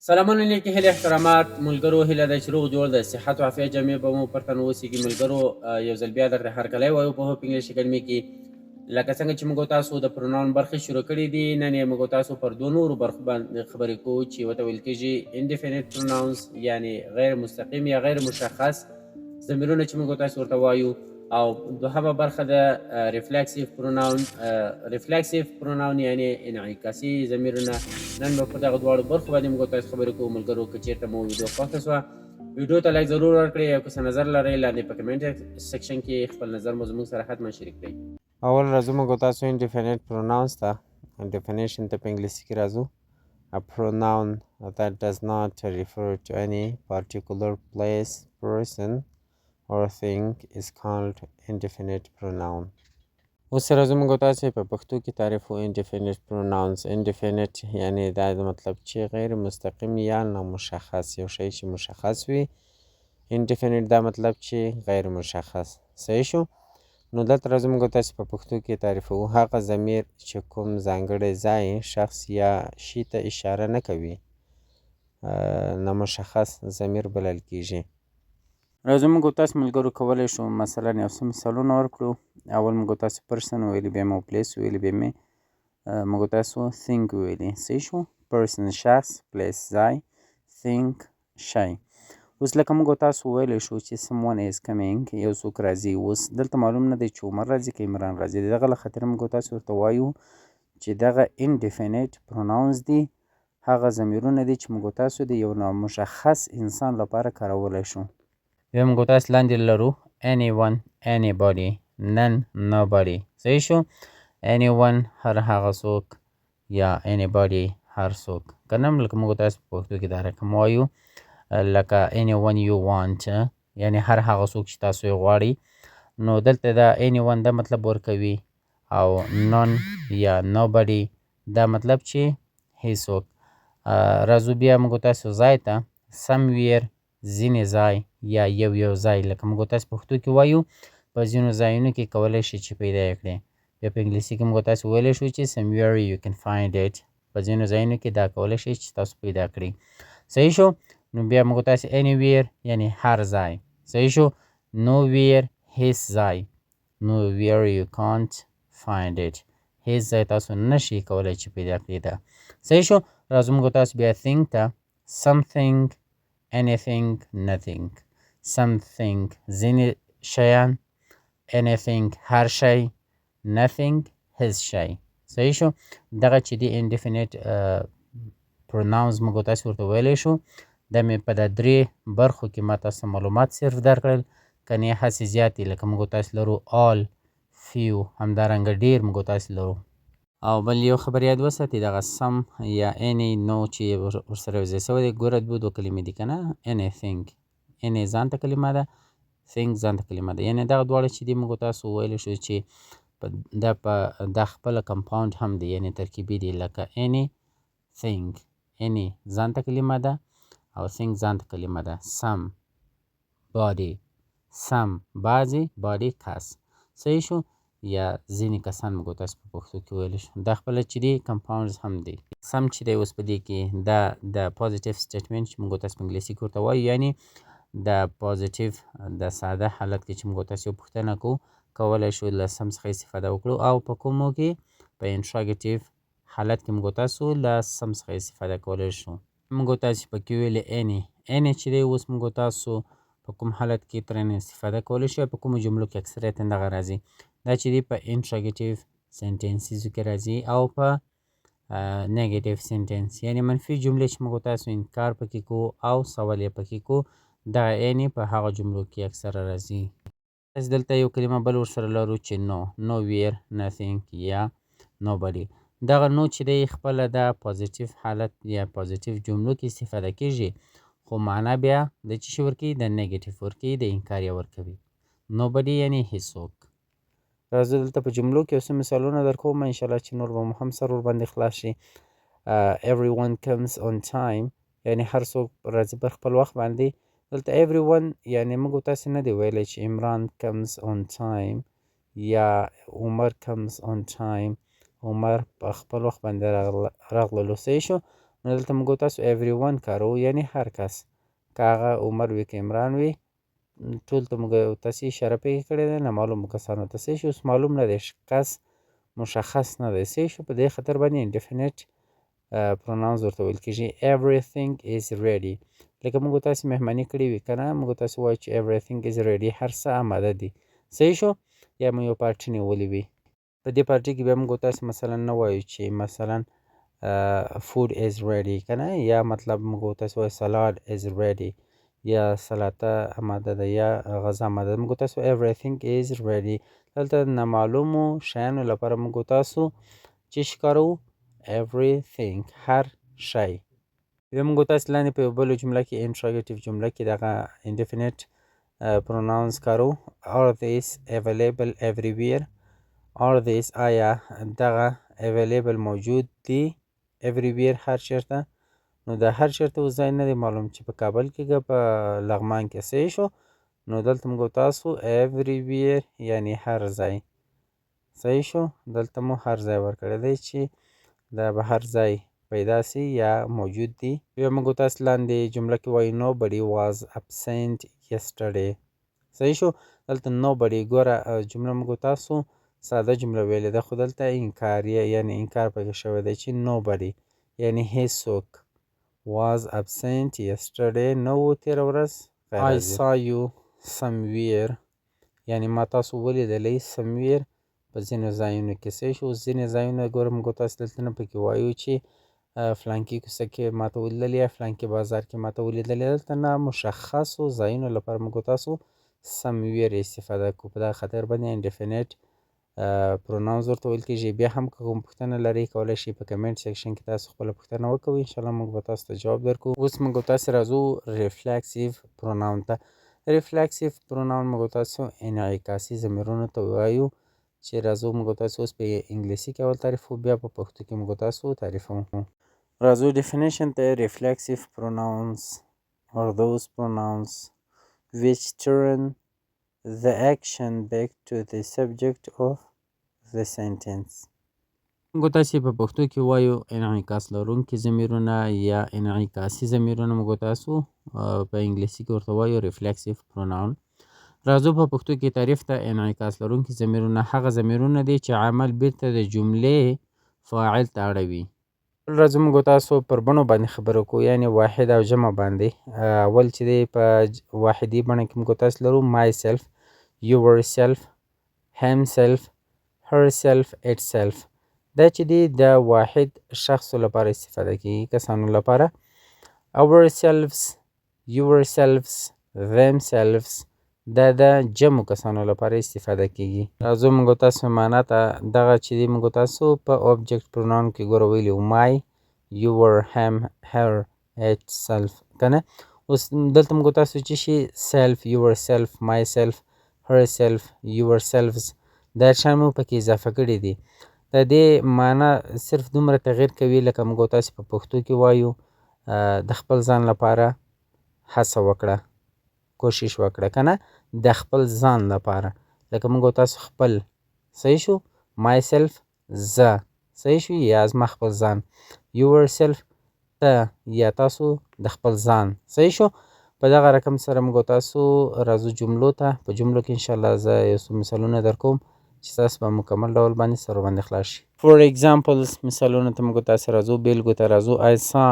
سلامونه لیکي هیله احترامات ملګرو هیله ده چې روغ جوړ د صحت او عافیت جامې به مو پر تن واوسیږي ملګرو یو ځل بیا درته هرکلی وایو په هوپ انګلیش اکاډمي کې لکه څنګه چې موږ تاسو د پروناون برخې شروع کړي دي نن یې موږ تاسو پر دوه نورو برخو باندې خبرې کوو چې ورته ویل کېږي انډیفینټ پروناونس یعنې غیر مستقیم یا غیر مشخص ضمیرونه چې موږ تاسو ورته وایو او دوهمه برخه د ریفلیکسیو پروناون یعنی انعکاسي ضمیرونه نن به په دغه دواړو برخو باندې موږ تاسو خبرې کوو ملګرو که چېرته مو ویډیو خوښه شوه ویډیو ته لایک ضرور ورکړئ او که څه نظر لرئ لاندې په کمنټ سیکشن کې خپل نظر مو زموږ سره حتما شریک کړئ اول راځو موږ تاسو انډیفینټ پروناونس ته ډیفینیشن ته په انګلیسي کې راځو A pronoun that does not refer to any particular place, person, or thing is called indefinite pronoun. اوس راځو موږ تاسو په پښتو کې تعریف وو indefinite pronouns. indefinite یعنی دا د مطلب چې غیر مستقیم یا نامشخص یو شی چې مشخص وي indefinite دا مطلب چې غیر مشخص صحیح شو نو دلته راځو موږ تاسو په پښتو کې تعریفوو هغه ضمیر چې کوم ځانګړی ځای شخص یا شي ته اشاره نه کوي نامشخص ضمیر بلل کیږي راځو موږ تاسو ملګرو کولی شو مثلا یو څه مثالونه ورکړو اول موږ تاسو پرسن ویلي بیا مو پلیس ویلي بیا مې موږ تاسو think ویلي صحیح شو پرسن شخص پلیس ځای think شی اوس لکه موږ تاسو ویلی شو چې someone is coming یو څوک راځي اوس دلته معلوم نه دی چې عمر راځي که عمران راځي د دغه له خاطره موږ تاسو ورته وایو چې دغه indefinite pronouns دي هغه ضمیرونه دي چې موږ تاسو د یو نامشخص انسان لپاره کارولی شو بیا موږ تاسو لاندې لرو anyone anybody none nobody صحیح شو anyone هر هغه څوک یا anybody هر څوک که نه لکه موږ تاسو په پښتو کې دا رقم وایو لکه anyone you want یعنی هر هغه څوک چې تاسو یې غواړئ نو دلته دا anyone دا مطلب ورکوي او none یا nobody دا مطلب چې هیڅوک راځو بیا موږ تاسو ځای ته somewhere ځینې ځای یا یو ځای لکه موږ تاسو پښتو کې وایو په ځینو ځایونو کې کولی شي چې پیدا یې کړئ بیا په انګلیسي کې موږ تاسو ویلی شو چې somewhere you can find it په ځینو ځایونو کې دا کولی شي چې تاسو پیدا کړئ صحیح شو نو بیا موږ تاسو anywhere یعنی هر ځای صحیح شو nowhere هیڅ ځای nowhere you can't find it هیڅ ځای تاسو نشئ کولی چې پیدا کړئ دا صحیح شو راځو موږ تاسو بیا think ته something anything nothing something ځینې شیان anything هر شی nothing هیڅ شی صحیح شو دغه چې دی indefinite pronouns موږ تاسو ورته ویلی شو دا مې په دا درې برخو کې ما تاسو معلومات صرف درکړل کنې هسې زیات دي لکه موږ تاسو لرو all few همدارنګه ډېر موږ تاسو لرو او بل یو خبر یاد وساتئ دغه some یا any no چې ورسره یوځای شوی دی ګوره دوه کلمې دي که نه anything any ځان ته کلمه ده think ځان ته کلمه ده یعنې دغه دواړه چې دي موږ تاسو ویلی شو چې دا خپله کمپاوند هم دی یعنې ترکیبي دي لکه any think any ځان ته کلمه ده او think ځان ته کلمه ده some body some بعضې body کس صحیح شو یا ځینې کسان موږ تاسو په پښتو کې ویلی شو دا خپله چې دي کمپاونډز هم دی سم چې دی اوس په دې کې دا د پازیټیو سټیټمنټ چې موږ تاسو په انګلیسي کې ورته وایو یعنې د پازیټیو د ساده حالت کې چې موږ تاسو یو پوښتنه کوو کولی شو له سم څخه استفاده وکړو او په کومو کې په انټراګیټیو حالت کې موږ تاسو له سم څخه استفاده کولی شو موږ تاسو پکې ویلې any چې دی اوس موږ تاسو په کوم حالت کې ترېنه استفاده کولی شو په کومو جملو کې اکثریتا دغه راځي دا چې دی په انټراګیټیو سنټنسیزو کې راځي او په نیګیټیو سنټنس یعنی منفي جملې چې موږ تاسو انکار پکې کوو او سوال یې پکې کوو دا any په هغه جملو کې اکثره راځي تاسو دلته یو کلمه بل ورسره لرو چې no nowhere nothing یا nobody دغه نو چې دی خپله د پازیټیو حالت یا پازیټیو جملو کې استفاده کیږي خو معنا بیا د څه شي ورکوي د نیګیټیو ورکوي د انکار یې ورکوي nobody یعنی هیڅوک راځه دلته په جملو کې یو څه مثالونه درکوم انشاءالله چې نور به مو هم سر ورباندې خلاص شي everyone comes on time یعنی هر څوک راځي پر خپل وخت باندې دلته everyone یعنی موږ تاسو نه دی ویلی چې عمران comes on time یا عمر comes on time عمر په خپل وخت باندې راغللو صحیح شو نو دلته موږ تاسو everyone کارو یعنی هر کس، که هغه عمر وي که عمران وي، ټول ته موږ تاسې اشاره پکې کړې ده، نامعلومو کسانو ته. صحیح شو. اوس معلوم نه دی، کس مشخص نه دی. صحیح شو. په دې خاطر باندې indefinite pronouns ورته ویل کېږي. everything is ready. لکه موږ تاسې مهماني کړې وي که نه، موږ تاسې وایو چې everything is ready، هر څه آماده دي. صحیح شو. یا مو یو پارټي نیولې وي، په دې پارټي کې بیا موږ تاسې مثلا نه وایو چې مثلا food is ready که نه، یا مطلب موږ تاسې وایو salad is ready، یا سلاته آماده ده، یا غذا آماده ده. موږ تاسو everything is ready. دلته نامعلومو شیانو لپاره موږ تاسو چې شي کاروو everything، هر شی. بیا موږ تاسې لاندې په یو بله جمله کې interrogative جمله کې دغه indefinite pronouns کاروو. are these available everywhere. are these آیا دغه available موجود دي everywhere هر چېرته. نو د هر چېرته اوس ځای نه دی معلوم چې په کابل کې که په لغمان کې. صحیح شو. نو دلته موږ تاسو everywhere یعنی هر ځای. صحیح شو. دلته مو هر ځای ورکړی دی چې دا به هر ځای پیدا سي یا موجود دي. بیا موږ تاسو لاندې جمله کې وایو nobody was absent yesterday. صحیح شو. دلته nobody ګوره جمله موږ تاسو ساده جمله ویلې ده، خو دلته انکاریه یعنی انکار پکې شوی دی چې nobody یعنی هیڅوک was absent yesterday نه و تېره ورځ. I saw you somewhere یعنی ما تاسو ولیدلی somewhere په ځینو ځایونو کې. صحیح شو. ځینې ځایونه ګوره موږ تاسو دلته نه پکې وایو چې فلانکي کوڅه کې ما ته ولیدلی یا فلانکي بازار کې ما ته ولیدلی. دلته نه مشخصو ځایونو لپاره موږ تاسو somewhere استفاده کوو. په دغه خاطر باندې indefinite pronouns ورته ویل کېږي. بیا هم که کوم پوښتنه لرئ کولی شئ په کمنټ سیکشن کې تاسو خپله پوښتنه وکوئ، انشاءالله موږ به تاسو ته جواب درکړو. اوس موږ تاسې راځو reflexive pronoun ته. reflexive pronoun موږ تاسو انعکاسي ضمیرونو ته وایو، چې راځو موږ تاسو اوس په انګلیسي کې اول تعریفو، بیا په پښتو کې موږ تاسو تعریفوو. راځو definition ته. reflexive pronouns are those pronouns which turn the action back to the subject of the sentence. موږ تاسې په پښتو کې وایو انعکاس لرونکي ضمیرونه یا انعکاسي ضمیرونه موږ تاسو په انګلیسي کې ورته وایو reflexive pronoun. راځو په پښتو کې تعریف ته. انعکاس لرونکي ضمیرونه هغه ضمیرونه دي چې عمل بیرته د جملې فاعل ته اړوي. راځو موږ تاسو پر بڼو باندې خبرې کوو، یعنی واحد او جمع باندې. اول چې دی په واحدي بڼه کې موږ تاسو لرو myself، yourself، himself، herself، itself. دا چې دی د واحد شخصو لپاره استفاده کېږي، کسانو لپاره. ourselves، yourselves، themselves دا د جمع کسانو لپاره استفاده کېږي. راځو موږ تاسو معنا ته. دغه چې دی موږ تاسو په object pronoun کې ګوره ویلي وو my، your، him، her، itself که نه. اوس دلته موږ تاسو چې شي self، yourself، myself، herself، yourselves دا شیان مو پکې اضافه کړي دي. د دې معنا صرف دومره تغییر کوي لکه موږ تاسو په پښتو کې وایو د خپل ځان لپاره هڅه وکړه، کوشش وکړه که نه، د خپل ځان لپاره. لکه موږ تاسو خپل. صحیح شو. myself زه. صحیح شو. یا زما خپل ځان. yourself ته یا تاسو د خپل ځان. صحیح شو. په دغه رقم سره موږ تاسو راځو جملو ته. په جملو کې انشاءالله زه یو څو مثالونه در کوم چې تاسو په مکمل ډول باندې سره باندې خلاص شي. for examples مثالونه ته موږ تاسو راځو، بیلګو ته راځو. I saw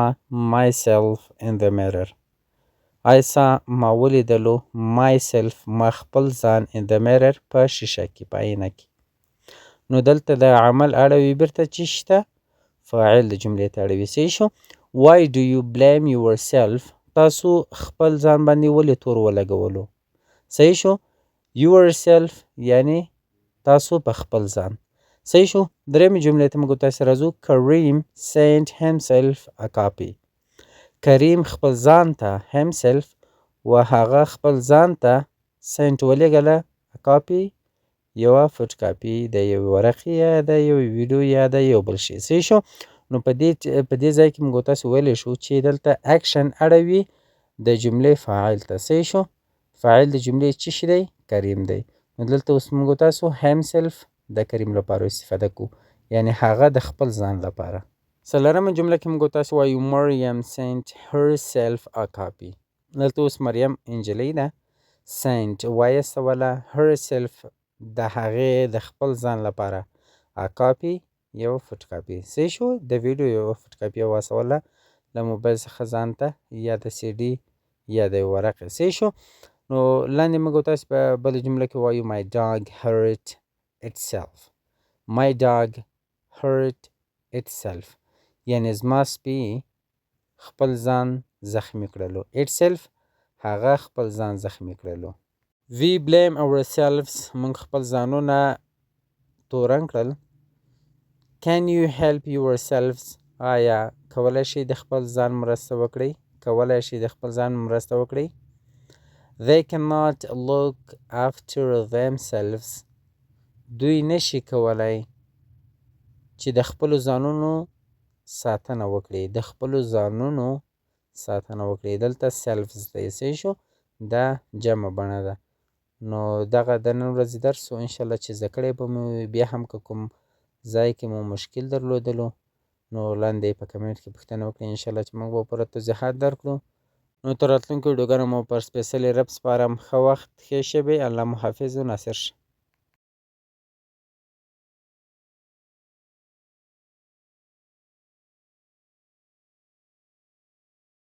myself in the mirror. I saw ما ولیدلو myself ما خپل ځان in the mirror په شیشه کې، په آینه کې. نو دلته د عمل اړوي بیرته چې شته فاعل د جملې ته اړوي. صحیح شو. why do you blame yourself تاسو خپل ځان باندې ولې تور ولګولو. صحیح شو. yourself یعنی تاسو په خپل ځان. صحیح شو. درېمې جملې ته موږ تاسو راځو. Kareem sent himself a copy. کریم خپل ځان ته himself و هغه خپل ځان ته sent ولېږله a copy یوه فوټ کاپي د یوې ورقې یا د یوې ویډیو یا د یو بل شي. صحیح شو. نو په دې ځای کې موږ تاسو ویلی شو چې دلته اکشن اړوي د جملې فاعل ته. صحیح شو. فاعل د جملې څه شی دی؟ کریم دی. نو دلته اوس موږ تاسو himself د کریم لپاره استفاده کوو، یعنی هغه د خپل ځان لپاره. څلورمه جمله کې موږ تاسو وایو مریم sent herself a copy. دلته اوس مریم انجلۍ ده sent وایستوله herself د هغې د خپل ځان لپاره a copy یو فوټ کاپي څه شو د ویډیو یو فوټ کاپي واستوله له موبایل څخه ځان ته یا د سی ډي یا د ورقې څه شو نو لاندې موږ تاسو په بله جمله کې وایو my dog hurt itself. My dog hurt itself یعنی زما سپی خپل ځان زخمی کړلو itself هغه خپل ځان زخمی کړلو. We blame ourselves موږ خپل ځانونه تورن کړل. Can you help yourselves آیا کولی شئ د خپل ځان مرسته وکړئ کولی شئ د خپل ځان مرسته وکړئ. They cannot look after themselves دوی نشي کولی چې د خپلو ځانونو ساتنه وکړي د خپلو ځانونو ساتنه وکړي دلته selves دی څه شو دا جمع بڼه ده نو دغه د نن ورځې درس و انشاءالله چې زده کړی به مو وي بیا هم که کوم ځای کې مو مشکل درلودلو نو لاندې په کمنټ کې پوښتنه وکړئ انشاءالله چې موږ به پوره توضیحات درکړو نو تر راتلونکو ویډیوګانو مو پر سپیڅلي رب سپارم ښه وخت ښې شبې الله مو حافظ و ناصر شه